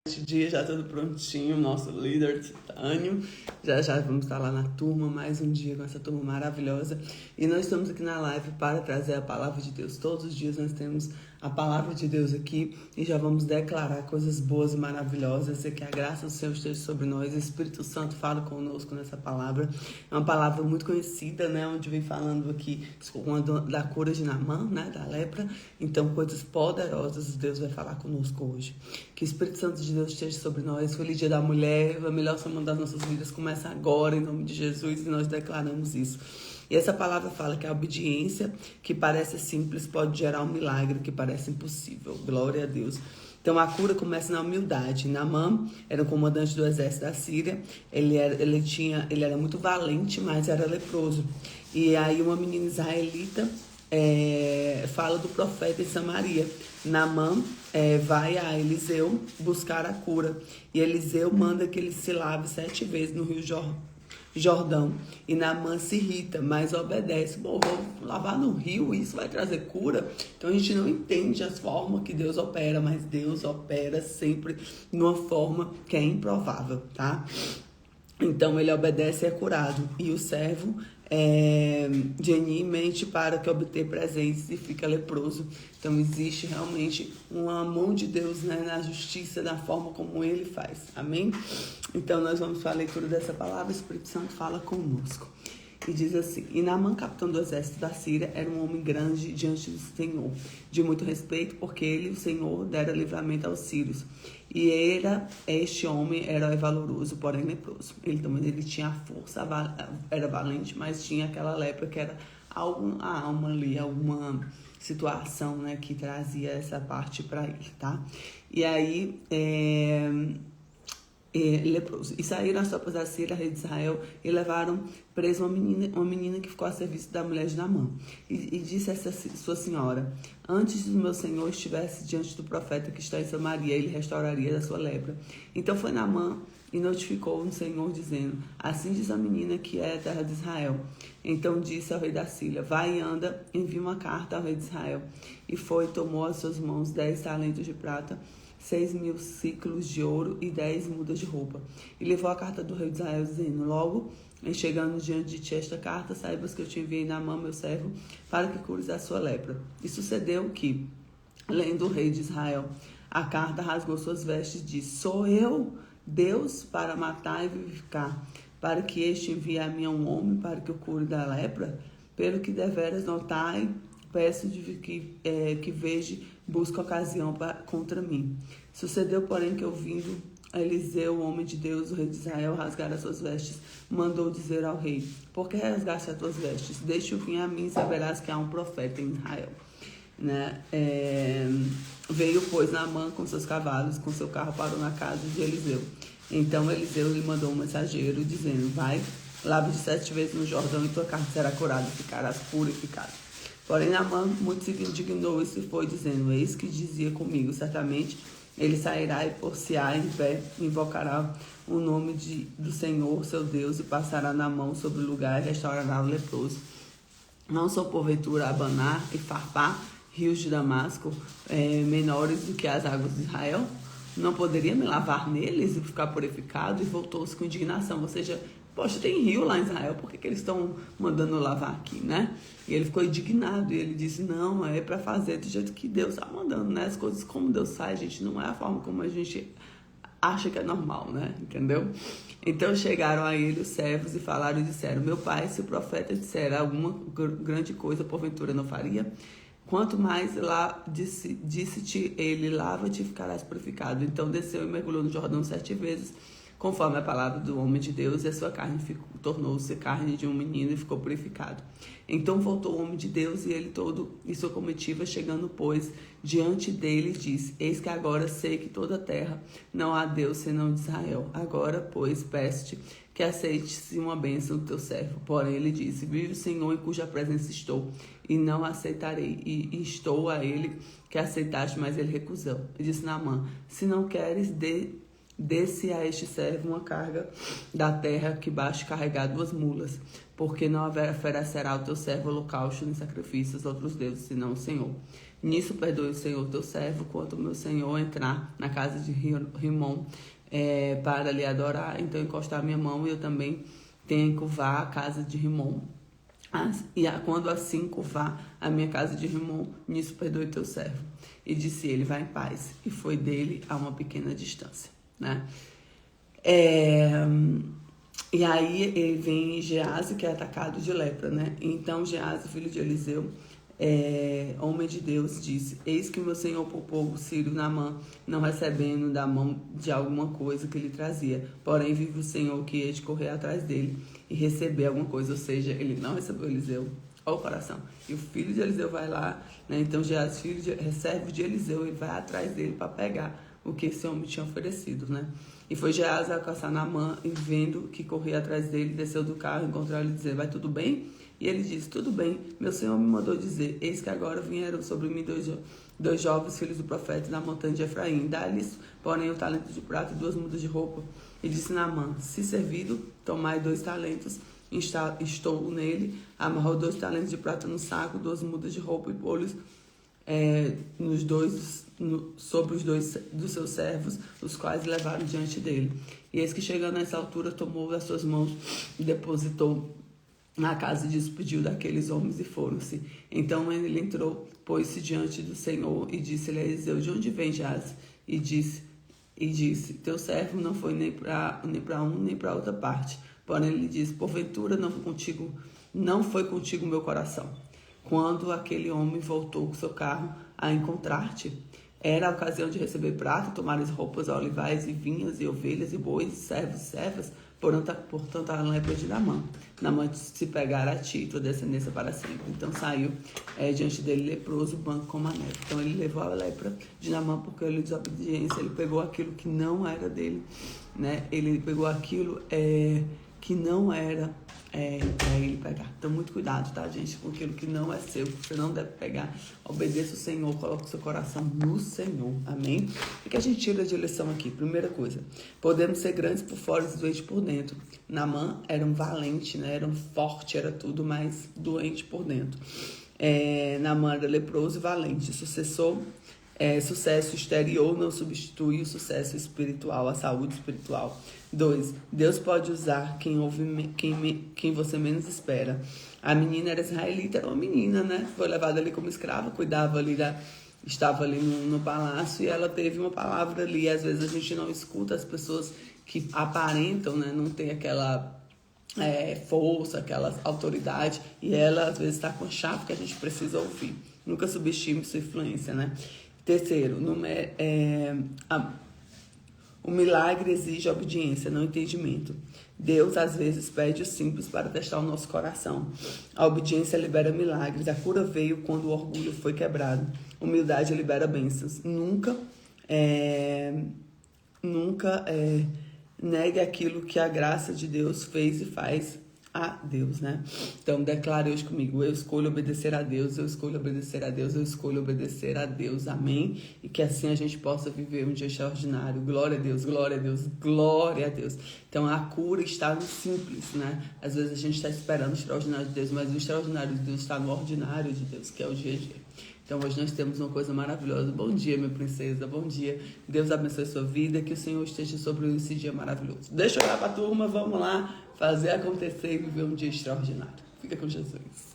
Este dia já tudo prontinho, nosso líder Titânio. Já vamos estar lá na turma, mais um dia com essa turma maravilhosa. E nós estamos aqui na live para trazer a palavra de Deus. Todos os dias nós temos a palavra de Deus aqui e já vamos declarar coisas boas e maravilhosas. E que a graça do Senhor esteja sobre nós. O Espírito Santo fala conosco nessa palavra. É uma palavra muito conhecida, né? Onde vem falando aqui da cura de Naamã, né? Da lepra. Então, coisas poderosas Deus vai falar conosco hoje. Que o Espírito Santo de Deus esteja sobre nós. Feliz Dia da Mulher, a melhor semana das nossas vidas começa agora, em nome de Jesus, e nós declaramos isso. E essa palavra fala que a obediência que parece simples pode gerar um milagre que parece impossível. Glória a Deus. Então a cura começa na humildade. Naamã era o comandante do exército da Síria. Ele era muito valente, mas era leproso. E aí uma menina israelita fala do profeta em Samaria. Naamã vai a Eliseu buscar a cura. E Eliseu manda que ele se lave 7 vezes no rio Jordão. E Naamã se irrita, mas obedece. Bom, vou lavar no rio, isso vai trazer cura? Então a gente não entende as formas que Deus opera, mas Deus opera sempre numa forma que é improvável, tá? Então ele obedece e é curado. E o servo mente para que obter presentes e fica leproso. Então existe realmente uma mão de Deus, né, na justiça, da forma como ele faz. Amém? Então nós vamos para a leitura dessa palavra. O Espírito Santo fala conosco. E diz assim: E Naamã, capitão do exército da Síria, era um homem grande diante do Senhor, de muito respeito, porque ele, o Senhor, dera livramento aos sírios. E este homem era valoroso, porém leproso. Ele tinha a força, era valente, mas tinha aquela lepra que era a alma ali, alguma situação, né, que trazia essa parte para ele, tá? E aí, leproso. E saíram as tropas da Síria, rei de Israel, e levaram presa uma menina que ficou a serviço da mulher de Naamã. E disse essa sua senhora: antes do meu senhor estivesse diante do profeta que está em Samaria, ele restauraria da sua lepra. Então foi Naamã e notificou o Senhor, dizendo: assim diz a menina que é a terra de Israel. Então disse ao rei da Síria: vai e anda, envia uma carta ao rei de Israel. E foi, tomou às suas mãos 10 talentos de prata, 6.000 ciclos de ouro e 10 mudas de roupa. E levou a carta do rei de Israel, dizendo: logo, em chegando diante de ti esta carta, saibas que eu te enviei Naamã, meu servo, para que cures a sua lepra. E sucedeu que, lendo o rei de Israel a carta, rasgou suas vestes e disse: sou eu, Deus, para matar e vivificar, para que este envie a mim um homem para que eu cure da lepra? Pelo que deveras notai, peço que veja, busca ocasião contra mim. Sucedeu, porém, que ouvindo Eliseu, o homem de Deus, o rei de Israel, rasgar as suas vestes, mandou dizer ao rei: por que rasgaste as tuas vestes? Deixa-o vir a mim, saberás que há um profeta em Israel. Né? Veio, pois, Naamã com seus cavalos, com seu carro, parou na casa de Eliseu. Então Eliseu lhe mandou um mensageiro, dizendo: vai, lave-te 7 vezes no Jordão, e tua carne será curada, e ficarás purificado. Porém Naamã muito se indignou e se foi, dizendo: eis que dizia comigo, certamente ele sairá e por-se-á em pé, invocará o nome do Senhor, seu Deus, e passará na mão sobre o lugar e restaurará o leproso. Não sou porventura Abaná e Farpá, rios de Damasco, menores do que as águas de Israel? Não poderia me lavar neles e ficar purificado? E voltou-se com indignação. Ou seja, poxa, tem rio lá em Israel, por que eles estão mandando lavar aqui, né? E ele ficou indignado e ele disse: não, é para fazer do jeito que Deus está mandando, né? As coisas como Deus faz, gente, não é a forma como a gente acha que é normal, né? Entendeu? Então chegaram a ele os servos e falaram e disseram: meu pai, se o profeta disser alguma grande coisa, porventura não faria? Quanto mais lá disse-te ele: lava-te e ficarás purificado. Então desceu e mergulhou no Jordão 7 vezes, conforme a palavra do homem de Deus, e a sua carne tornou-se carne de um menino e ficou purificado. Então voltou o homem de Deus e ele todo e sua comitiva, chegando, pois, diante dele, disse: eis que agora sei que toda a terra não há Deus senão de Israel. Agora, pois, peço-te que aceite-se uma bênção do teu servo. Porém ele disse: vive o Senhor em cuja presença estou, e não aceitarei. E estou a ele que aceitaste, mas ele recusou. E disse Naamã: se não queres, dê-se a este servo uma carga da terra que baste carregar 2 mulas, porque não oferecerá o teu servo holocausto nem sacrifícios aos outros deuses, senão o Senhor. Nisso perdoe o Senhor teu servo, quanto o meu senhor entrar na casa de Rimom para lhe adorar, então encostar a minha mão e eu também tenho que curvar a casa de Rimom. Quando assim curvar a minha casa de Rimom, nisso perdoe teu servo. E disse ele, vai em paz. E foi dele a uma pequena distância, né? E aí ele vem Geazi, que é atacado de lepra, né? Então Geazi, filho de Eliseu, homem de Deus, disse, eis que meu senhor poupou o sírio Naamã, não recebendo da mão de alguma coisa que lhe trazia. Porém vive o Senhor que ia de correr atrás dele e receber alguma coisa. Ou seja, ele não recebeu Eliseu. Olha o coração. E o filho de Eliseu vai lá, né? Então Geazi, servo de Eliseu, ele vai atrás dele para pegar o que esse homem tinha oferecido, né? E foi Geazi a caçar Naamã, e vendo que corria atrás dele, desceu do carro, encontrou ele e disse, vai tudo bem? E ele disse, tudo bem, meu senhor me mandou dizer, eis que agora vieram sobre mim dois jovens filhos do profeta na montanha de Efraim. Dá-lhes, porém, um talento de prata e 2 mudas de roupa. E disse Naamã, se servido, tomai 2 talentos, estou nele, amarrou 2 talentos de prata no saco, 2 mudas de roupa e pô-los sobre os 2 dos seus servos, os quais levaram diante dele. E eis que chegando nessa altura, tomou das suas mãos e depositou na casa e despediu daqueles homens e foram-se. Então ele entrou, pôs-se diante do Senhor e disse-lhe a Eliseu, de onde vem Geazi? E disse, teu servo não foi nem para um nem para outra parte. Porém ele disse, porventura não foi contigo meu coração, quando aquele homem voltou com seu carro a encontrar-te. Era a ocasião de receber prata, tomar as roupas, olivais e vinhas e ovelhas e bois, servos e servas, portanto a lepra de Naamã se pegar a ti e tua descendência para sempre. Então saiu diante dele leproso, branco como a neve. Então ele levou a lepra de Naamã porque ele desobediência, ele pegou aquilo que não era dele, né? Ele pegou aquilo que não era para ele pegar. Então muito cuidado, tá, gente, com aquilo que não é seu, que você não deve pegar. Obedeça o Senhor, coloque o seu coração no Senhor, amém? O que a gente tira de lição aqui? Primeira coisa, podemos ser grandes por fora e doentes por dentro. Naamã era um valente, né? Era um forte, era tudo, mas doente por dentro. Naamã era leproso e valente. Sucesso exterior não substitui o sucesso espiritual, a saúde espiritual. 2. Deus pode usar quem você menos espera. A menina era israelita, era uma menina, né? Foi levada ali como escrava, cuidava ali estava ali no palácio e ela teve uma palavra ali. Às vezes a gente não escuta as pessoas que aparentam, né? Não tem aquela força, aquela autoridade, e ela às vezes está com a chave que a gente precisa ouvir. Nunca subestime sua influência, né? Terceiro, o milagre exige obediência, não entendimento. Deus, às vezes, pede o simples para testar o nosso coração. A obediência libera milagres. A cura veio quando o orgulho foi quebrado. Humildade libera bênçãos. Nunca negue aquilo que a graça de Deus fez e faz a Deus, né? Então, declare hoje comigo, eu escolho obedecer a Deus, eu escolho obedecer a Deus, eu escolho obedecer a Deus, amém? E que assim a gente possa viver um dia extraordinário. Glória a Deus, glória a Deus, glória a Deus. Então, a cura está no simples, né? Às vezes a gente está esperando o extraordinário de Deus, mas o extraordinário de Deus está no ordinário de Deus, que é o dia a dia. Então, hoje nós temos uma coisa maravilhosa. Bom dia, minha princesa, bom dia. Deus abençoe a sua vida, que o Senhor esteja sobre esse dia maravilhoso. Deixa eu olhar para a turma, vamos lá fazer acontecer e viver um dia extraordinário. Fica com Jesus.